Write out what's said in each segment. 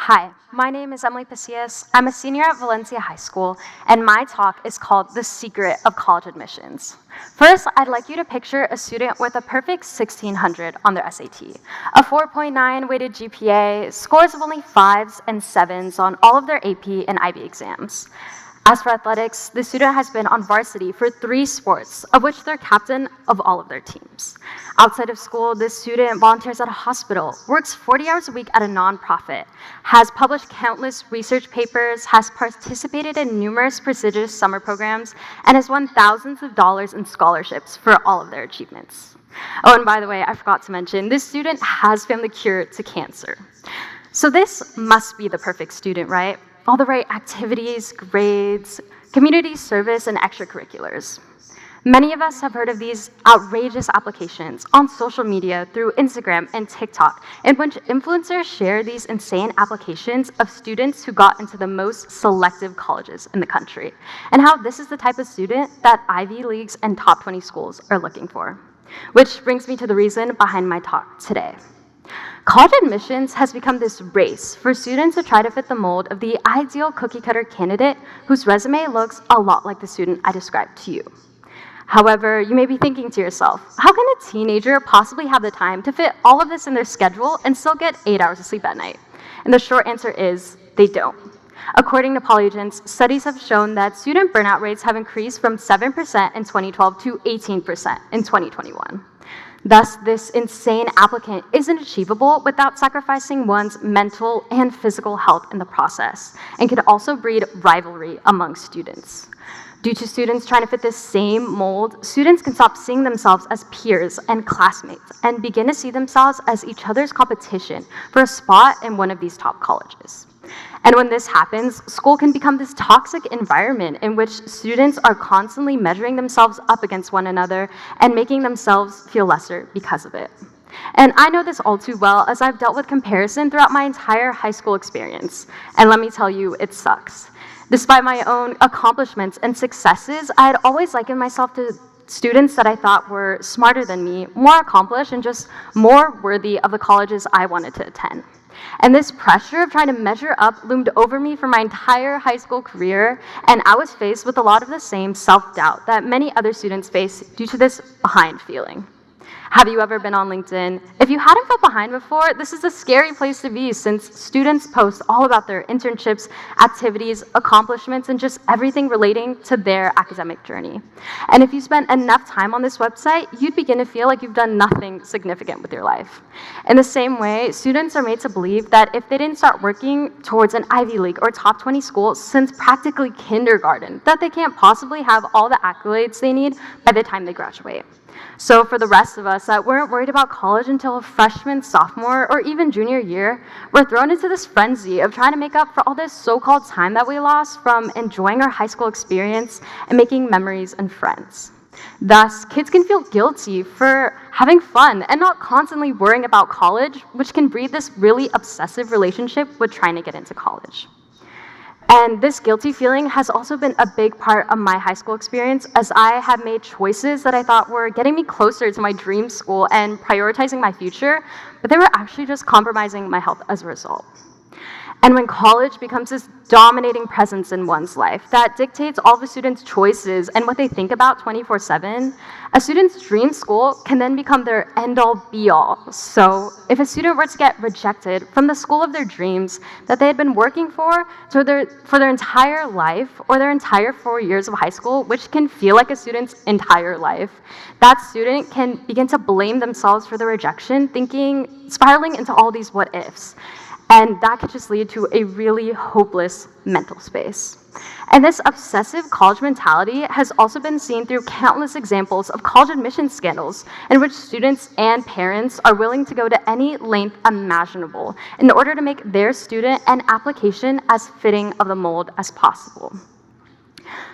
Hi, my name is Emily Pasillas. I'm a senior at Valencia High School, and my talk is called The Secret of College Admissions. First, I'd like you to picture a student with a perfect 1600 on their SAT, a 4.9 weighted GPA, scores of only 5s and 7s on all of their AP and IB exams. As for athletics, the student has been on varsity for 3 sports, of which they're captain of all of their teams. Outside of school, this student volunteers at a hospital, works 40 hours a week at a nonprofit, has published countless research papers, has participated in numerous prestigious summer programs, and has won thousands of dollars in scholarships for all of their achievements. Oh, and by the way, I forgot to mention, this student has found the cure to cancer. So this must be the perfect student, right? All the right activities, grades, community service, and extracurriculars. Many of us have heard of these outrageous applications on social media through Instagram and TikTok, in which influencers share these insane applications of students who got into the most selective colleges in the country, and how this is the type of student that Ivy Leagues and top 20 schools are looking for. Which brings me to the reason behind my talk today. College admissions has become this race for students to try to fit the mold of the ideal cookie-cutter candidate whose resume looks a lot like the student I described to you. However, you may be thinking to yourself, how can a teenager possibly have the time to fit all of this in their schedule and still get 8 hours of sleep at night? And the short answer is, they don't. According to Polygens, studies have shown that student burnout rates have increased from 7% in 2012 to 18% in 2021. Thus, this insane applicant isn't achievable without sacrificing one's mental and physical health in the process, and can also breed rivalry among students. Due to students trying to fit this same mold, students can stop seeing themselves as peers and classmates and begin to see themselves as each other's competition for a spot in one of these top colleges. And when this happens, school can become this toxic environment in which students are constantly measuring themselves up against one another and making themselves feel lesser because of it. And I know this all too well, as I've dealt with comparison throughout my entire high school experience. And let me tell you, it sucks. Despite my own accomplishments and successes, I had always likened myself to students that I thought were smarter than me, more accomplished, and just more worthy of the colleges I wanted to attend. And this pressure of trying to measure up loomed over me for my entire high school career, and I was faced with a lot of the same self-doubt that many other students face due to this behind feeling. Have you ever been on LinkedIn? If you hadn't felt behind before, this is a scary place to be, since students post all about their internships, activities, accomplishments, and just everything relating to their academic journey. And if you spent enough time on this website, you'd begin to feel like you've done nothing significant with your life. In the same way, students are made to believe that if they didn't start working towards an Ivy League or top 20 school since practically kindergarten, that they can't possibly have all the accolades they need by the time they graduate. So for the rest of us that weren't worried about college until a freshman, sophomore, or even junior year, we're thrown into this frenzy of trying to make up for all this so-called time that we lost from enjoying our high school experience and making memories and friends. Thus, kids can feel guilty for having fun and not constantly worrying about college, which can breed this really obsessive relationship with trying to get into college. And this guilty feeling has also been a big part of my high school experience, as I have made choices that I thought were getting me closer to my dream school and prioritizing my future, but they were actually just compromising my health as a result. And when college becomes this dominating presence in one's life that dictates all the students' choices and what they think about 24/7, a student's dream school can then become their end-all be-all. So if a student were to get rejected from the school of their dreams that they had been working for their entire life, or their entire 4 years of high school, which can feel like a student's entire life, that student can begin to blame themselves for the rejection, spiraling into all these what-ifs. And that could just lead to a really hopeless mental space. And this obsessive college mentality has also been seen through countless examples of college admissions scandals in which students and parents are willing to go to any length imaginable in order to make their student and application as fitting of the mold as possible.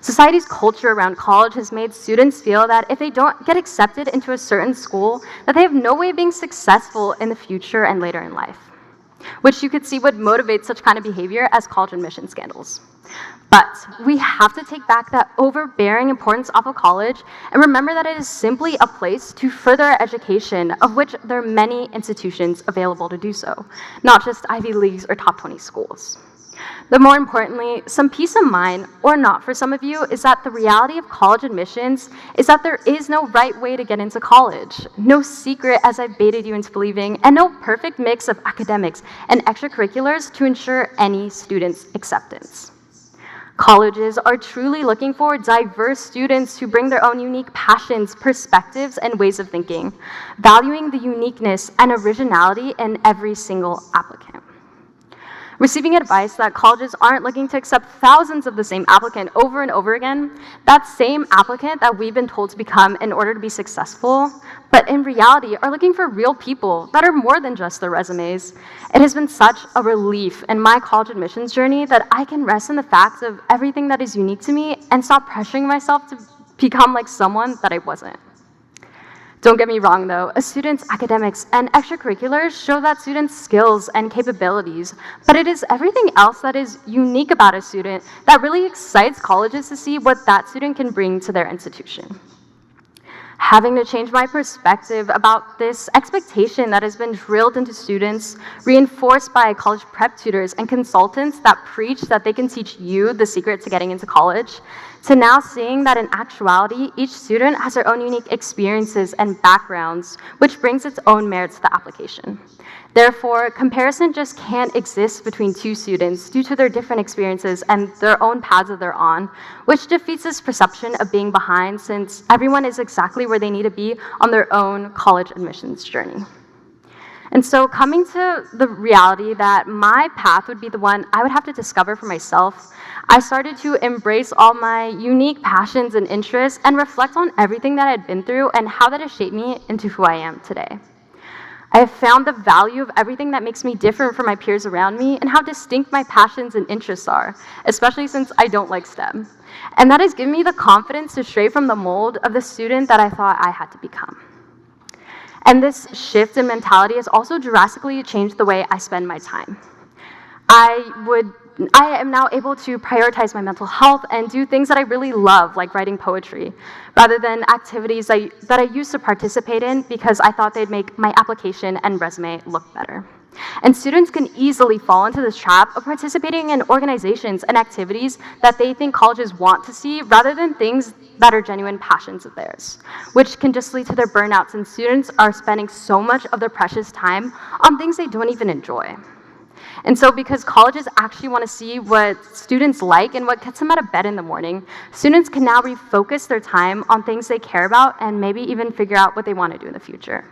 Society's culture around college has made students feel that if they don't get accepted into a certain school, that they have no way of being successful in the future and later in life. which you could see would motivate such kind of behavior as college admission scandals. But we have to take back that overbearing importance off of college and remember that it is simply a place to further our education, of which there are many institutions available to do so, not just Ivy Leagues or top 20 schools. But more importantly, some peace of mind, or not for some of you, is that the reality of college admissions is that there is no right way to get into college, no secret as I've baited you into believing, and no perfect mix of academics and extracurriculars to ensure any student's acceptance. Colleges are truly looking for diverse students who bring their own unique passions, perspectives, and ways of thinking, valuing the uniqueness and originality in every single applicant. Receiving advice that colleges aren't looking to accept thousands of the same applicant over and over again, that same applicant that we've been told to become in order to be successful, but in reality are looking for real people that are more than just their resumes. It has been such a relief in my college admissions journey that I can rest in the fact of everything that is unique to me and stop pressuring myself to become like someone that I wasn't. Don't get me wrong though, a student's academics and extracurriculars show that student's skills and capabilities, but it is everything else that is unique about a student that really excites colleges to see what that student can bring to their institution. Having to change my perspective about this expectation that has been drilled into students, reinforced by college prep tutors and consultants that preach that they can teach you the secret to getting into college, to now seeing that in actuality, each student has their own unique experiences and backgrounds, which brings its own merit to the application. Therefore, comparison just can't exist between two students due to their different experiences and their own paths that they're on, which defeats this perception of being behind since everyone is exactly where they need to be on their own college admissions journey. And so coming to the reality that my path would be the one I would have to discover for myself, I started to embrace all my unique passions and interests and reflect on everything that I'd been through and how that has shaped me into who I am today. I have found the value of everything that makes me different from my peers around me and how distinct my passions and interests are, especially since I don't like STEM. And that has given me the confidence to stray from the mold of the student that I thought I had to become. And this shift in mentality has also drastically changed the way I spend my time. I am now able to prioritize my mental health and do things that I really love, like writing poetry, rather than activities that I used to participate in because I thought they'd make my application and resume look better. And students can easily fall into this trap of participating in organizations and activities that they think colleges want to see rather than things that are genuine passions of theirs, which can just lead to their burnouts, and students are spending so much of their precious time on things they don't even enjoy. And so because colleges actually want to see what students like and what gets them out of bed in the morning, students can now refocus their time on things they care about and maybe even figure out what they want to do in the future.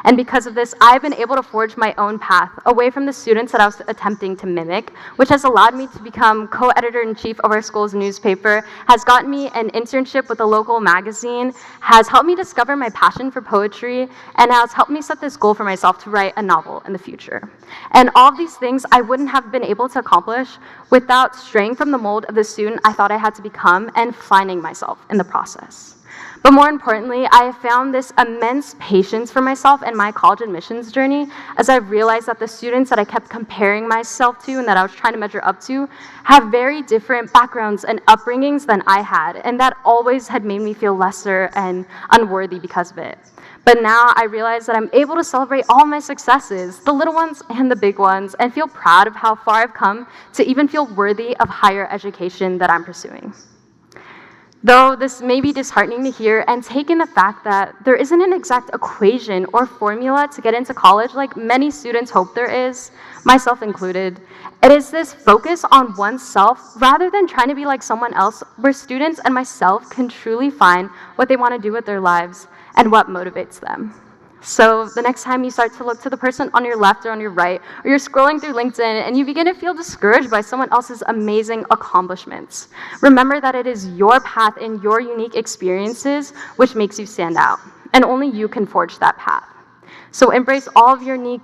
And because of this, I've been able to forge my own path away from the students that I was attempting to mimic, which has allowed me to become co-editor-in-chief of our school's newspaper, has gotten me an internship with a local magazine, has helped me discover my passion for poetry, and has helped me set this goal for myself to write a novel in the future. And all of these things I wouldn't have been able to accomplish without straying from the mold of the student I thought I had to become and finding myself in the process. But more importantly, I have found this immense patience for myself in my college admissions journey as I've realized that the students that I kept comparing myself to and that I was trying to measure up to have very different backgrounds and upbringings than I had, and that always had made me feel lesser and unworthy because of it. But now I realize that I'm able to celebrate all my successes, the little ones and the big ones, and feel proud of how far I've come to even feel worthy of higher education that I'm pursuing. Though this may be disheartening to hear, and take in the fact that there isn't an exact equation or formula to get into college like many students hope there is, myself included, it is this focus on oneself rather than trying to be like someone else where students and myself can truly find what they want to do with their lives and what motivates them. So the next time you start to look to the person on your left or on your right, or you're scrolling through LinkedIn and you begin to feel discouraged by someone else's amazing accomplishments, remember that it is your path and your unique experiences which makes you stand out, and only you can forge that path. So embrace all your unique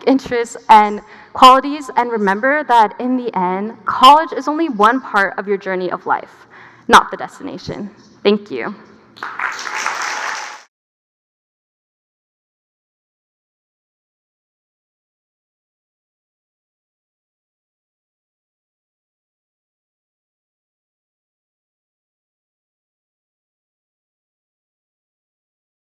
interests and qualities, and remember that in the end, college is only one part of your journey of life, not the destination. Thank you.